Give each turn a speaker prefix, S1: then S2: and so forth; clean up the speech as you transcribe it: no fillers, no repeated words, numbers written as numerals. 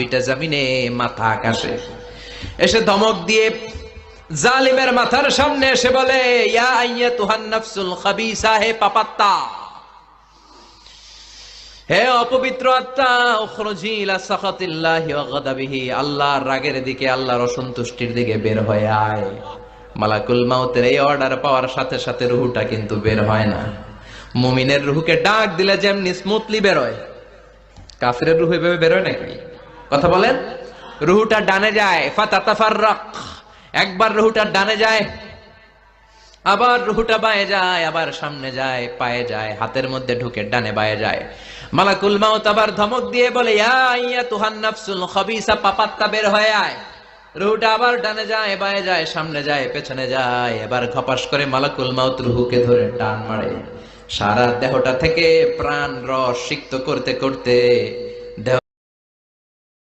S1: দুইটা জমিনে, মাথা আকাশে। এসে ধমক দিয়ে জালিমের মাথার সামনে এসে বলে, ইয়া আইয়াতুহান নাফসুল খাবিসা, হে পাপাত্তা, হে অপবিত্র আত্মা, উখরুজি ইলা সাখাতিল্লাহি ওয়া গাদাবিহি, আল্লাহর রাগের দিকে, আল্লাহর অসন্তুষ্টির দিকে বের হয়ে আয়। মালাকুল মাউতের এই অর্ডার পাওয়ার সাথে সাথে রুহটা কিন্তু বের হয় না। মুমিনের রুহকে ডাক দিলে যেমনি স্মুথলি বের হয়, কাফিরের রুহ এভাবে বের হয় নাকি? কথা বলেন। রুহটা ডানে যায়, ফাতাতাফাররাক, একবার রুহটা ডানে যায়, আবার রুহটা বায়ে যায়, আবার সামনে যায়, পায়ে যায়, হাতের মধ্যে ঢুকে ডানে বায়ে যায়। মালাকুল মাউত আবার ধমক দিয়ে বলে, ইয়া আইয়াতুহান নাফসুল খাবিসা, পাপাত্তা, বের হয়ে আয়। রুহটা আবার ডানে যায়, বায়ে যায়, সামনে যায়, পেছনে যায়। এবার ঘপাস করে মালাকুল মাউত রুহুকে ধরে টান মারে। সারা দেহটা থেকে প্রাণ রস সিক্ত করতে করতে